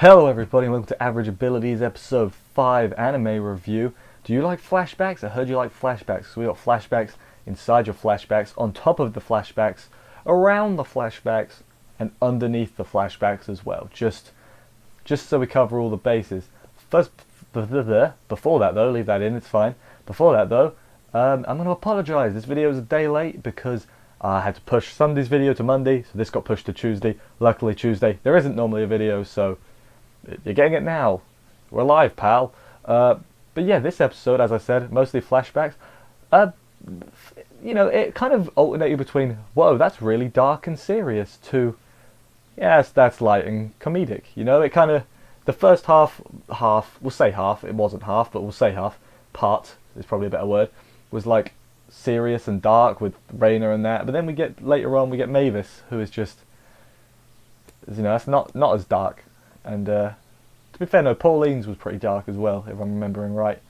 Hello everybody, welcome to Average Abilities episode 5 anime review. Do you like flashbacks? I heard you like flashbacks. So we got flashbacks inside your flashbacks, on top of the flashbacks, around the flashbacks, and underneath the flashbacks as well. Just so we cover all the bases. First, before that though, leave that in, it's fine. Before that though, I'm going to apologise. This video is a day late because I had to push Sunday's video to Monday, so this got pushed to Tuesday. Luckily Tuesday, there isn't normally a video, so you're getting it now. We're live, pal. But yeah, this episode, as I said, mostly flashbacks. It kind of alternated between, whoa, that's really dark and serious, to, yes, that's light and comedic. You know, it kind of, the first half, we'll say half, it wasn't half, but we'll say half, part is probably a better word, was like serious and dark with Rainer and that. But then later on, we get Mavis, who is just, that's not as dark. And to be fair, no, Pauline's was pretty dark as well, if I'm remembering right.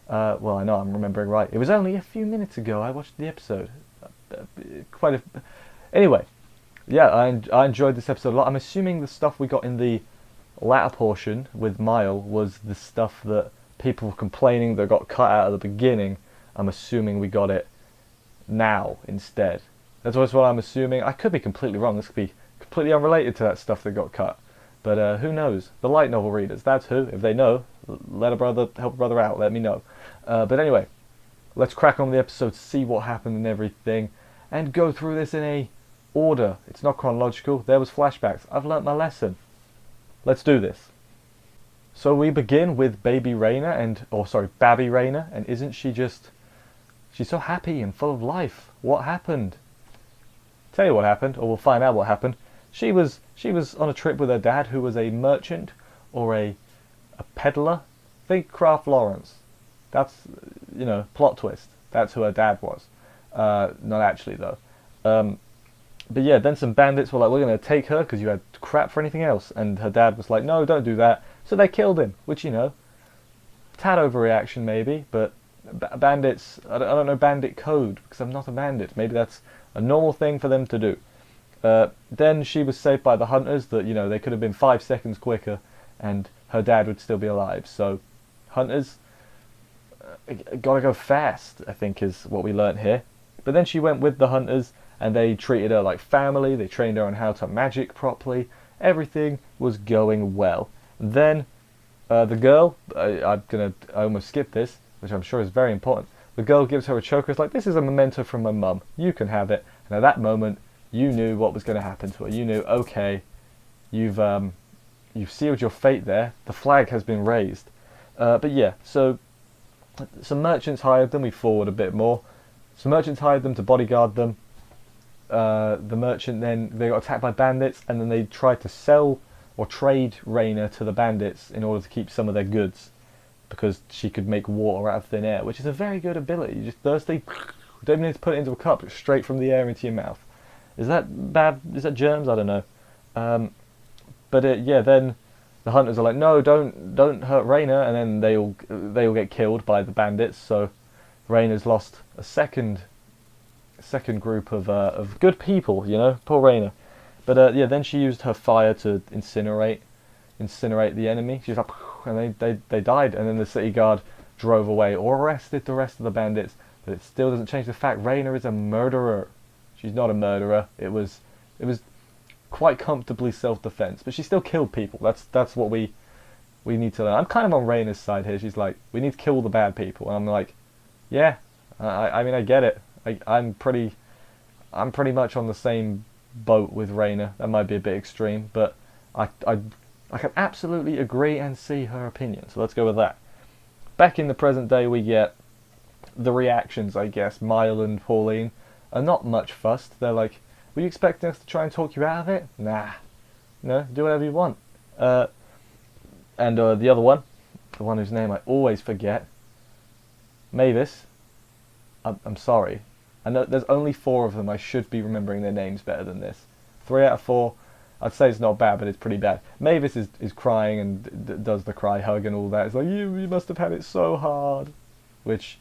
Well, I know I'm remembering right. It was only a few minutes ago I watched the episode. Anyway, yeah, I enjoyed this episode a lot. I'm assuming the stuff we got in the latter portion with Mile was the stuff that people were complaining that got cut out at the beginning. I'm assuming we got it now instead. That's what I'm assuming. I could be completely wrong. This could be completely unrelated to that stuff that got cut. But who knows? The light novel readers, that's who. If they know, help a brother out, let me know. But anyway, let's crack on with the episode, see what happened and everything, and go through this in a order. It's not chronological, there was flashbacks. I've learnt my lesson. Let's do this. So we begin with Babby Rainer, and isn't she just, she's so happy and full of life. What happened? Tell you what happened, or we'll find out what happened. She was on a trip with her dad, who was a merchant or a peddler. Think Kraft Lawrence. That's, plot twist. That's who her dad was. Not actually though. But yeah, then some bandits were like, we're going to take her because you had crap for anything else. And her dad was like, no, don't do that. So they killed him, which, tad overreaction maybe, but bandits, I don't know bandit code because I'm not a bandit. Maybe that's a normal thing for them to do. Then she was saved by the hunters that, they could have been 5 seconds quicker and her dad would still be alive. So, hunters, gotta go fast, I think is what we learnt here. But then she went with the hunters and they treated her like family, they trained her on how to magic properly, everything was going well. Then, the girl, I almost skipped this, which I'm sure is very important. The girl gives her a choker, it's like, this is a memento from my mum, you can have it. And at that moment, you knew what was going to happen to her. You knew, okay, you've sealed your fate there. The flag has been raised. But yeah, so some merchants hired them. We forward a bit more. Some merchants hired them to bodyguard them. The merchant then, they got attacked by bandits, and then they tried to sell or trade Rainer to the bandits in order to keep some of their goods, because she could make water out of thin air, which is a very good ability. You're just thirsty, don't need to put it into a cup, it's straight from the air into your mouth. Is that bad? Is that germs? I don't know. Yeah, then the hunters are like, no, don't hurt Rainer, and then they all get killed by the bandits. So Rainer's lost a second group of good people, poor Rainer. But yeah, then she used her fire to incinerate the enemy. She's like, and they died, and then the city guard drove away or arrested the rest of the bandits. But it still doesn't change the fact Rainer is a murderer. She's not a murderer. It was quite comfortably self-defense, but she still killed people. That's what we need to learn. I'm kind of on Rainer's side here. She's like, we need to kill the bad people, and I'm like, yeah. I mean, I get it. I'm pretty much on the same boat with Rainer. That might be a bit extreme, but I can absolutely agree and see her opinion. So let's go with that. Back in the present day, we get the reactions, I guess. Mile and Pauline are not much fussed. They're like, were you expecting us to try and talk you out of it? Nah. No, do whatever you want. And the other one, the one whose name I always forget, Mavis, I'm sorry. I know there's only 4 of them. I should be remembering their names better than this. 3 out of 4, I'd say it's not bad, but it's pretty bad. Mavis is crying and does the cry hug and all that. It's like, you must have had it so hard. Which,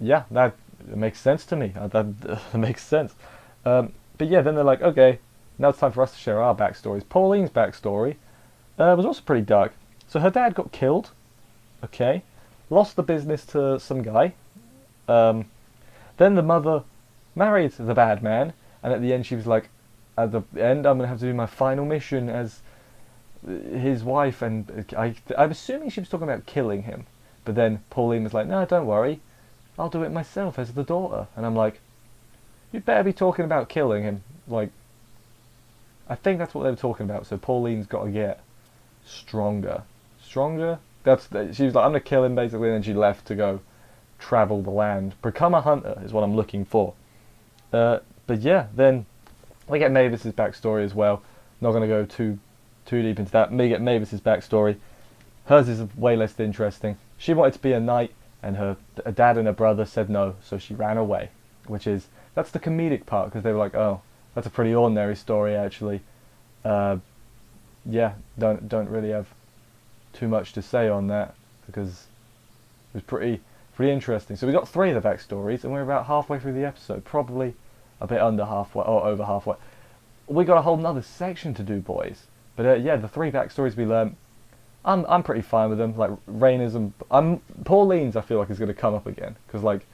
yeah, that makes sense to me. That makes sense. But yeah, then they're like, okay, now it's time for us to share our backstories. Pauline's backstory was also pretty dark. So her dad got killed. Okay, lost the business to some guy. Um, then the mother married the bad man, and at the end she was like, at the end I'm gonna have to do my final mission as his wife, and I'm assuming she was talking about killing him. But then Pauline was like, no, don't worry, I'll do it myself as the daughter. And I'm like, you'd better be talking about killing him. Like, I think that's what they were talking about. So Pauline's got to get stronger. Stronger? She was like, I'm going to kill him, basically, and then she left to go travel the land. Become a hunter is what I'm looking for. But yeah, then we get Mavis's backstory as well. Not going to go too deep into that. We get Mavis's backstory. Hers is way less interesting. She wanted to be a knight, and her dad and her brother said no, so she ran away. That's the comedic part, because they were like, oh, that's a pretty ordinary story, actually. Yeah, don't really have too much to say on that, because it was pretty interesting. So we got 3 of the backstories, and we're about halfway through the episode, probably a bit under halfway, or over halfway. We got a whole nother section to do, boys. But yeah, the 3 backstories we learnt, I'm pretty fine with them. Like Raina's and Pauline's, I feel like is going to come up again, because like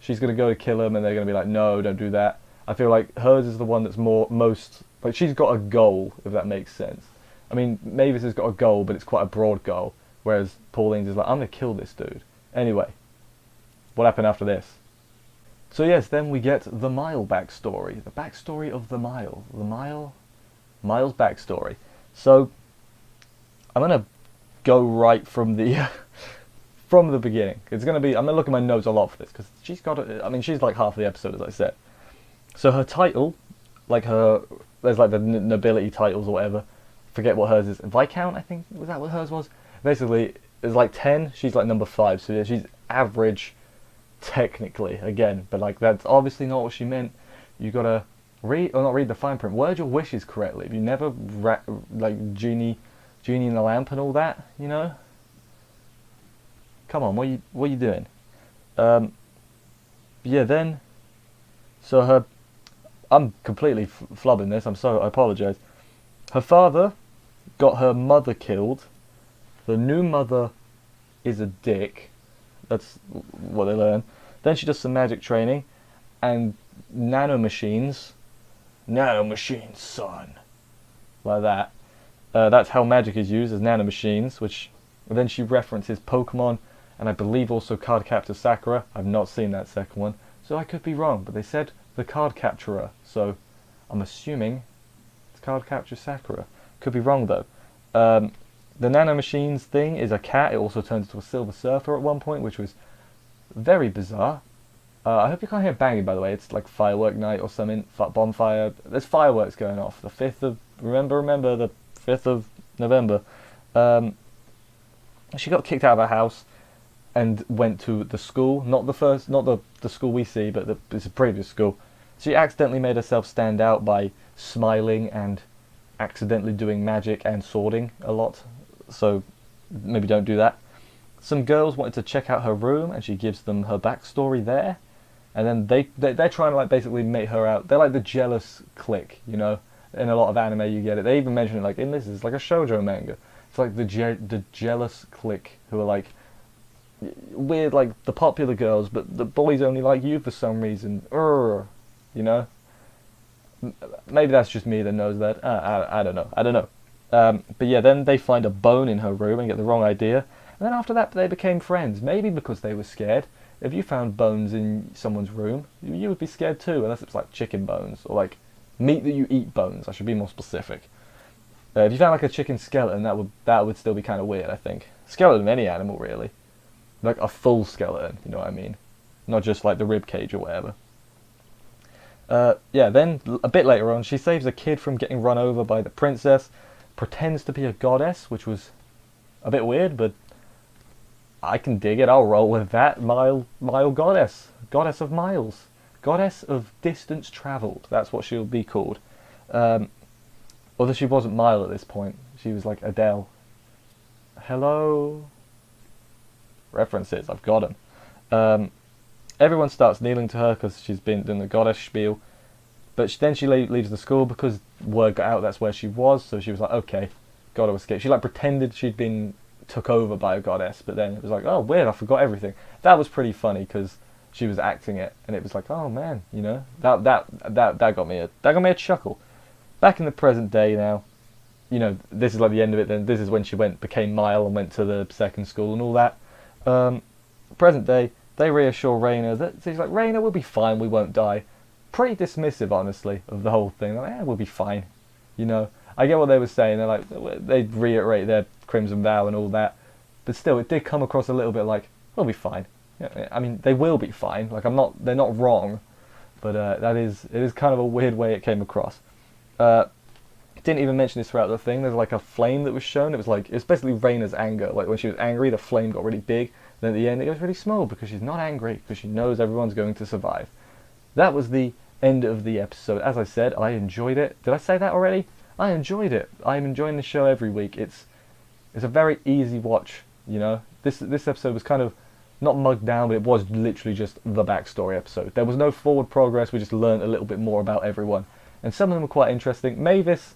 she's going to go to kill him, and they're going to be like, no, don't do that. I feel like hers is the one that's most like, she's got a goal, if that makes sense. I mean, Mavis has got a goal, but it's quite a broad goal, whereas Pauline's is like, I'm going to kill this dude. Anyway, what happened after this? So yes, then we get the Mile backstory. The backstory of the Mile. Mile's backstory. So, I'm going to go right from the from the beginning. It's going to be, I'm going to look at my notes a lot for this, because she's like half the episode, as I said. So her title, like there's like the nobility titles or whatever. Forget what hers is. Viscount, I think, was that what hers was? Basically, it's like 10, she's like number 5, so yeah, she's average, technically, again. But like, that's obviously not what she meant. You gotta not read the fine print. Word your wishes correctly. If you never, like, Genie in the Lamp and all that, you know? Come on, what are you doing? Yeah, then, so I'm completely flubbing this, I apologise. Her father got her mother killed. The new mother is a dick. That's what they learn. Then she does some magic training, and nanomachines, son, like that. That's how magic is used, as nanomachines, which then she references Pokemon, and I believe also Cardcaptor Sakura. I've not seen that second one, so I could be wrong, but they said the card capturer, so I'm assuming it's Cardcaptor Sakura. Could be wrong though. The nanomachines thing is a cat. It also turns into a Silver Surfer at one point, which was very bizarre. I hope you can't hear banging, by the way. It's like firework night or something. Bonfire. There's fireworks going off. The 5th of... Remember the 5th of November. She got kicked out of her house and went to the school. Not the school we see, but it's a previous school. She accidentally made herself stand out by smiling and accidentally doing magic and swording a lot. So maybe don't do that. Some girls wanted to check out her room, and she gives them her backstory there. And then they're trying to like basically make her out. They're like the jealous clique, you know. In a lot of anime, you get it. They even mention it like in this. It's like a shoujo manga. It's like the jealous clique who are like weird, like the popular girls, but the boys only like you for some reason. You know. Maybe that's just me that knows that. I don't know. But yeah, then they find a bone in her room and get the wrong idea. And then after that, they became friends. Maybe because they were scared. If you found bones in someone's room, you would be scared too, unless it's like chicken bones or like meat that you eat bones. I should be more specific. If you found like a chicken skeleton, that would still be kind of weird, I think. Skeleton of any animal, really. Like a full skeleton, you know what I mean? Not just like the rib cage or whatever. Yeah, then a bit later on, she saves a kid from getting run over by the princess, pretends to be a goddess, which was a bit weird, but I can dig it. I'll roll with that. Mile goddess. Goddess of miles. Goddess of distance travelled. That's what she'll be called. Although she wasn't Mile at this point. She was like Adele. Hello? References. I've got them. Everyone starts kneeling to her because she's been doing the goddess spiel. But then she leaves the school because word got out that's where she was. So she was like, okay, got to escape. She like pretended she'd been took over by a goddess, but then it was like, oh weird, I forgot everything. That was pretty funny because she was acting it, and it was like, oh man, you know, that got me a chuckle. Back in the present day now, you know, this is like the end of it. Then this is when she became Mile and went to the second school and all that. Present day, they reassure Raina that she's like, Raina, we'll be fine, we won't die. Pretty dismissive, honestly, of the whole thing. Like, we'll be fine. You know, I get what they were saying. They're like, they reiterate their Crimson Vow and all that, but still, it did come across a little bit like, we'll be fine. I mean, they will be fine. Like, they're not wrong, but it is kind of a weird way it came across. Didn't even mention this throughout the thing. There's like a flame that was shown. It's basically Raina's anger. Like when she was angry, the flame got really big. Then at the end, it goes really small because she's not angry, because she knows everyone's going to survive. That was the end of the episode. As I said, I enjoyed it. Did I say that already? I enjoyed it. I'm enjoying the show every week. It's a very easy watch. You know, this episode was kind of not mugged down, but it was literally just the backstory episode. There was no forward progress. We just learned a little bit more about everyone, and some of them were quite interesting. Mavis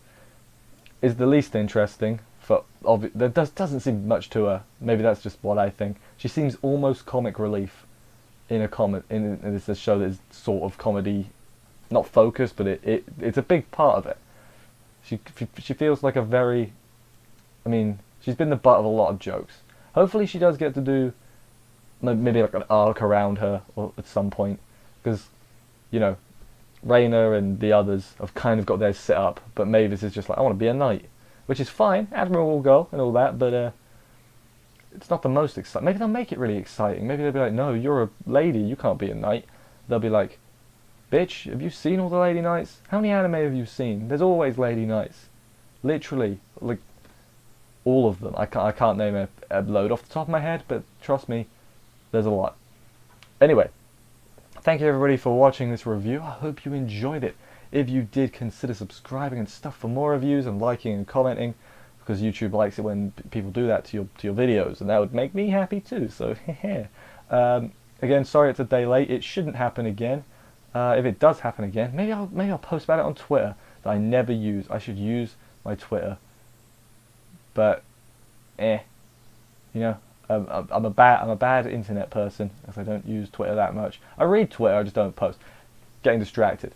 is the least interesting. There doesn't seem much to her. Maybe that's just what I think. She seems almost comic relief in it's a show that is sort of comedy, not focused, but it's a big part of it. She feels like I mean, she's been the butt of a lot of jokes. Hopefully she does get to do maybe like an arc around her at some point, because, you know, Raina and the others have kind of got theirs set up, but Mavis is just like, I want to be a knight, which is fine. Admiral will go and all that, but it's not the most exciting. Maybe they'll make it really exciting. Maybe they'll be like, no, you're a lady, you can't be a knight. They'll be like, bitch, have you seen all the lady knights? How many anime have you seen? There's always lady knights. Literally, like, all of them. I can't name a load off the top of my head, but trust me, there's a lot. Anyway, thank you everybody for watching this review. I hope you enjoyed it. If you did, consider subscribing and stuff for more reviews, and liking and commenting, because YouTube likes it when people do that to your videos, and that would make me happy too. So again, sorry it's a day late. It shouldn't happen again. If it does happen again, maybe I'll post about it on Twitter that I never use. I should use my Twitter, but you know, I'm a bad internet person, as I don't use Twitter that much. I read Twitter, I just don't post. Getting distracted.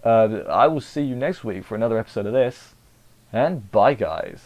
I will see you next week for another episode of this, and bye guys.